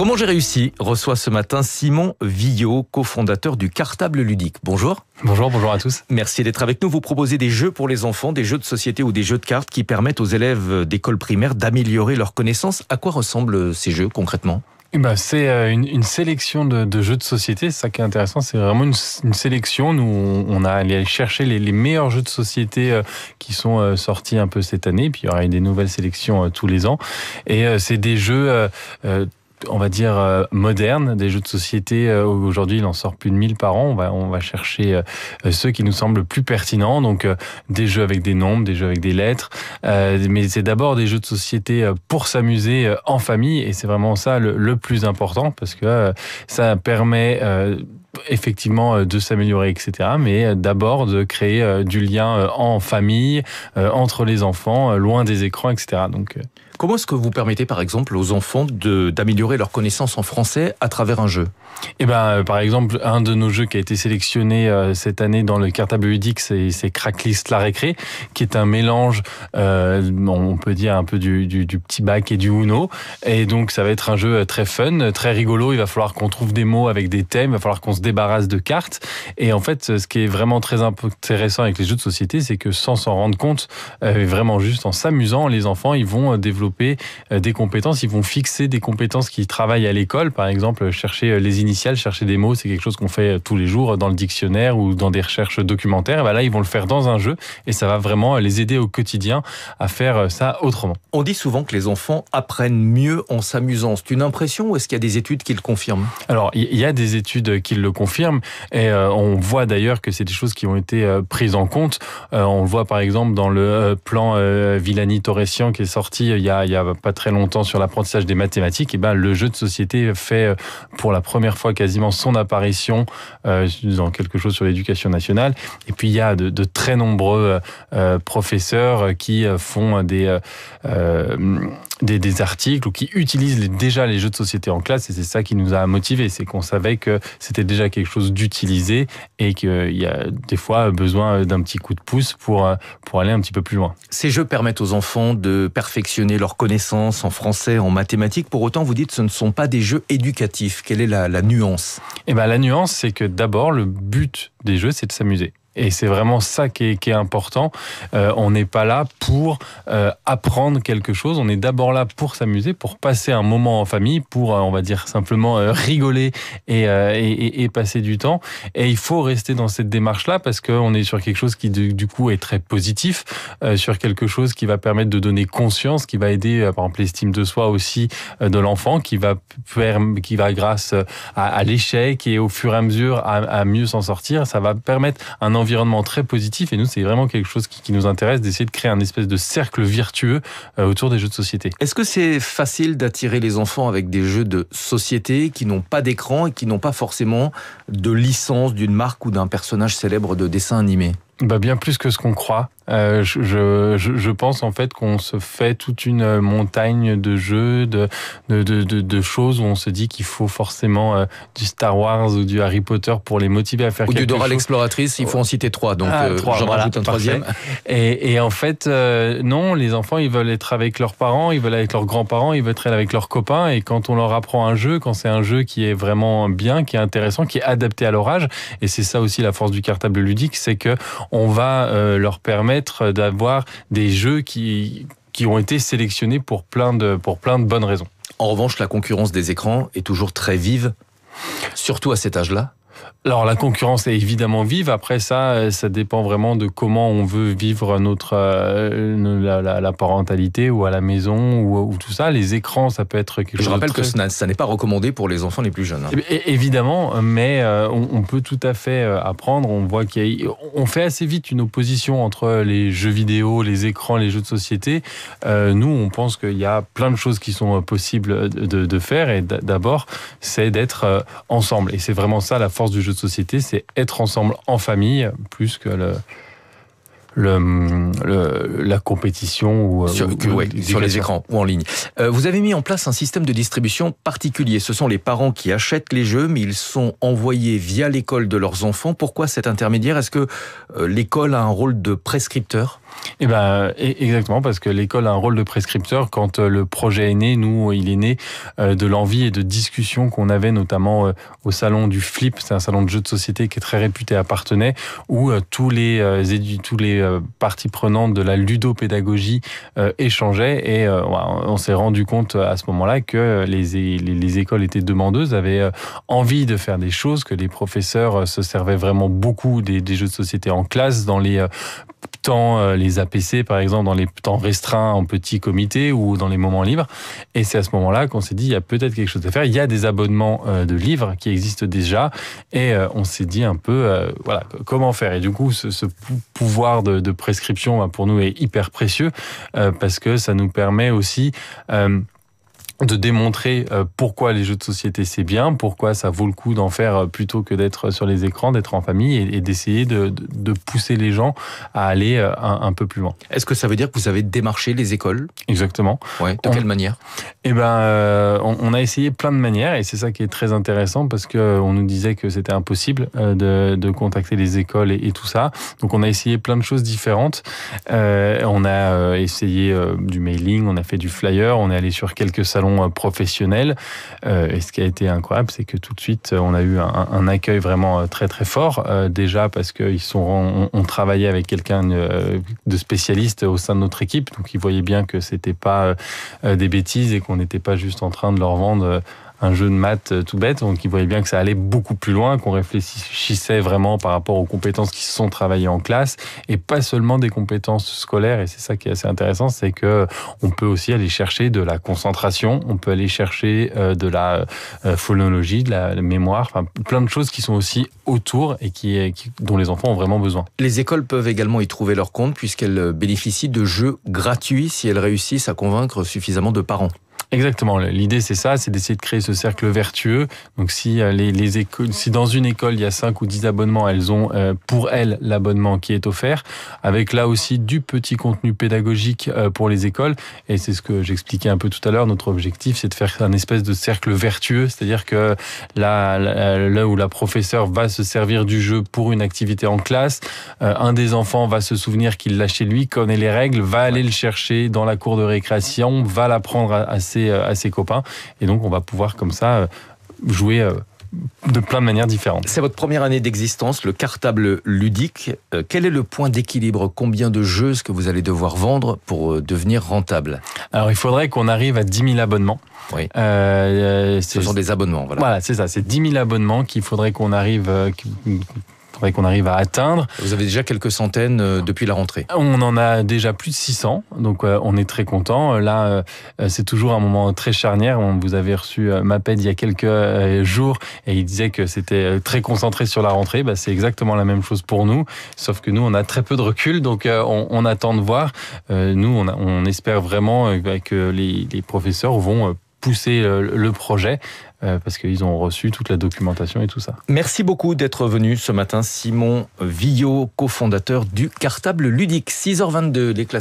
Comment j'ai réussi reçoit ce matin Simon Villot, cofondateur du Cartable Ludique. Bonjour. Bonjour à tous. Merci d'être avec nous. Vous proposez des jeux pour les enfants, des jeux de société ou des jeux de cartes qui permettent aux élèves d'école primaire d'améliorer leurs connaissances. À quoi ressemblent ces jeux concrètement ? C'est une sélection de jeux de société. C'est ça qui est intéressant. C'est vraiment une sélection. Nous, on a allé chercher les meilleurs jeux de société qui sont sortis un peu cette année. Puis il y aura des nouvelles sélections tous les ans. Et c'est des jeux on va dire modernes, des jeux de société. Aujourd'hui, il en sort plus de 1000 par an. On va chercher ceux qui nous semblent plus pertinents. Donc, des jeux avec des nombres, des jeux avec des lettres. Mais c'est d'abord des jeux de société pour s'amuser en famille. Et c'est vraiment ça le plus important parce que ça permet effectivement de s'améliorer, etc. Mais d'abord de créer du lien en famille, entre les enfants, loin des écrans, etc. Donc, comment est-ce que vous permettez par exemple aux enfants d'améliorer leurs connaissances en français à travers un jeu ? Par exemple, un de nos jeux qui a été sélectionné cette année dans le Cartable Ludique, c'est Cracklist La Récré, qui est un mélange, on peut dire un peu du petit bac et du Uno. Et donc, ça va être un jeu très fun, très rigolo. Il va falloir qu'on trouve des mots avec des thèmes, il va falloir qu'on se débarrasse de cartes. Et en fait, ce qui est vraiment très intéressant avec les jeux de société, c'est que sans s'en rendre compte, vraiment juste en s'amusant, les enfants, ils vont développer des compétences, ils vont fixer des compétences qui travaillent à l'école. Par exemple, chercher les initiales, chercher des mots, c'est quelque chose qu'on fait tous les jours dans le dictionnaire ou dans des recherches documentaires. Et là, ils vont le faire dans un jeu et ça va vraiment les aider au quotidien à faire ça autrement. On dit souvent que les enfants apprennent mieux en s'amusant. C'est une impression ou est-ce qu'il y a des études qui le confirment ? Alors, il y a des études qui le confirment et on voit d'ailleurs que c'est des choses qui ont été prises en compte. On le voit par exemple dans le plan Villani-Torresian qui est sorti il y a pas très longtemps sur l'apprentissage des mathématiques. Et le jeu de société fait pour la première fois quasiment son apparition dans quelque chose sur l'éducation nationale. Et puis il y a de très nombreux professeurs qui font des articles ou qui utilisent déjà les jeux de société en classe, et c'est ça qui nous a motivés, c'est qu'on savait que c'était déjà quelque chose d'utilisé et qu'il y a des fois besoin d'un petit coup de pouce pour aller un petit peu plus loin. Ces jeux permettent aux enfants de perfectionner leurs connaissances en français, en mathématiques. Pour autant, vous dites que ce ne sont pas des jeux éducatifs. Quelle est la nuance ? La nuance, c'est que d'abord, le but des jeux, c'est de s'amuser. Et c'est vraiment ça qui est important. On n'est pas là pour apprendre quelque chose. On est d'abord là pour s'amuser, pour passer un moment en famille, pour, on va dire simplement, rigoler et passer du temps. Et il faut rester dans cette démarche-là parce qu'on est sur quelque chose qui, du coup, est très positif, sur quelque chose qui va permettre de donner conscience, qui va aider, par exemple, l'estime de soi aussi de l'enfant, qui va grâce à l'échec et au fur et à mesure à mieux s'en sortir. Ça va permettre un environnement très positif et nous c'est vraiment quelque chose qui nous intéresse d'essayer de créer un espèce de cercle vertueux autour des jeux de société. Est-ce que c'est facile d'attirer les enfants avec des jeux de société qui n'ont pas d'écran et qui n'ont pas forcément de licence d'une marque ou d'un personnage célèbre de dessin animé ? Bien plus que ce qu'on croit. Je pense en fait qu'on se fait toute une montagne de jeux, de choses où on se dit qu'il faut forcément du Star Wars ou du Harry Potter pour les motiver à faire quelque chose. Ou du Dora l'exploratrice, il faut en citer 3, donc j'en rajoute un troisième. Et en fait, non, les enfants, ils veulent être avec leurs parents, ils veulent être avec leurs grands-parents, ils veulent être avec leurs copains, et quand on leur apprend un jeu, quand c'est un jeu qui est vraiment bien, qui est intéressant, qui est adapté à leur âge, et c'est ça aussi la force du Cartable Ludique, c'est que on va leur permettre d'avoir des jeux qui ont été sélectionnés pour plein de bonnes raisons. En revanche, la concurrence des écrans est toujours très vive, surtout à cet âge-là. Alors la concurrence est évidemment vive. Après ça dépend vraiment de comment on veut vivre la parentalité ou à la maison ou tout ça. Les écrans, ça peut être quelque chose. Je rappelle que ça n'est pas recommandé pour les enfants les plus jeunes. Évidemment, mais on peut tout à fait apprendre. On voit on fait assez vite une opposition entre les jeux vidéo, les écrans, les jeux de société. Nous, on pense qu'il y a plein de choses qui sont possibles de faire. Et d'abord, c'est d'être ensemble. Et c'est vraiment ça la force du jeu de société, c'est être ensemble en famille plus que la compétition sur les écrans ou en ligne. Vous avez mis en place un système de distribution particulier. Ce sont les parents qui achètent les jeux, mais ils sont envoyés via l'école de leurs enfants. Pourquoi cet intermédiaire ? Est-ce que l'école a un rôle de prescripteur ? Exactement, parce que l'école a un rôle de prescripteur. Quand le projet est né, il est né de l'envie et de discussion qu'on avait notamment au salon du Flip. C'est un salon de jeux de société qui est très réputé à Parthenay, où tous les parties prenantes de la ludopédagogie échangeaient, et on s'est rendu compte à ce moment-là que les écoles étaient demandeuses, avaient envie de faire des choses, que les professeurs se servaient vraiment beaucoup des jeux de société en classe, dans les temps, les APC par exemple, dans les temps restreints en petit comité ou dans les moments libres. Et c'est à ce moment-là qu'on s'est dit, il y a peut-être quelque chose à faire. Il y a des abonnements de livres qui existent déjà, et on s'est dit un peu, comment faire. Et du coup, ce pouvoir de prescription, pour nous, est hyper précieux, parce que ça nous permet aussi de démontrer pourquoi les jeux de société c'est bien, pourquoi ça vaut le coup d'en faire plutôt que d'être sur les écrans, d'être en famille, et d'essayer de pousser les gens à aller un peu plus loin. Est-ce que ça veut dire que vous avez démarché les écoles ? Exactement. Ouais. De quelle manière ? On a essayé plein de manières, et c'est ça qui est très intéressant, parce que on nous disait que c'était impossible de contacter les écoles et tout ça. Donc on a essayé plein de choses différentes. On a essayé du mailing, on a fait du flyer, on est allé sur quelques salons professionnels, et ce qui a été incroyable, c'est que tout de suite on a eu un accueil vraiment très très fort, déjà parce on travaillait avec quelqu'un de spécialiste au sein de notre équipe, donc ils voyaient bien que c'était pas des bêtises et qu'on n'était pas juste en train de leur vendre un jeu de maths tout bête. Donc ils voyaient bien que ça allait beaucoup plus loin, qu'on réfléchissait vraiment par rapport aux compétences qui se sont travaillées en classe, et pas seulement des compétences scolaires. Et c'est ça qui est assez intéressant, c'est que on peut aussi aller chercher de la concentration, on peut aller chercher de la phonologie, de la mémoire, enfin plein de choses qui sont aussi autour et dont les enfants ont vraiment besoin. Les écoles peuvent également y trouver leur compte, puisqu'elles bénéficient de jeux gratuits si elles réussissent à convaincre suffisamment de parents. Exactement. L'idée, c'est ça, c'est d'essayer de créer ce cercle vertueux. Donc, si dans une école, il y a 5 ou 10 abonnements, elles ont pour elles l'abonnement qui est offert, avec là aussi du petit contenu pédagogique pour les écoles. Et c'est ce que j'expliquais un peu tout à l'heure. Notre objectif, c'est de faire un espèce de cercle vertueux, c'est-à-dire que là où la professeure va se servir du jeu pour une activité en classe, un des enfants va se souvenir qu'il l'a chez lui, connaît les règles, va aller le chercher dans la cour de récréation, va l'apprendre à ses copains, et donc on va pouvoir comme ça jouer de plein de manières différentes. C'est votre première année d'existence, le cartable ludique. Quel est le point d'équilibre ? Combien de jeux est-ce que vous allez devoir vendre pour devenir rentable ? Alors il faudrait qu'on arrive à 10 000 abonnements. Oui. Ce sont des abonnements, voilà. Voilà, c'est ça, c'est 10 000 abonnements qu'il faudrait qu'on arrive à atteindre. Vous avez déjà quelques centaines depuis la rentrée. On en a déjà plus de 600, donc on est très content. Là, c'est toujours un moment très charnière. Vous avez reçu Maped il y a quelques jours, et il disait que c'était très concentré sur la rentrée. C'est exactement la même chose pour nous, sauf que nous, on a très peu de recul, donc on attend de voir. Nous, on espère vraiment que les professeurs vont pousser le projet, parce qu'ils ont reçu toute la documentation et tout ça. Merci beaucoup d'être venu ce matin, Simon Villot, cofondateur du Cartable ludique. 6h22, les classiques.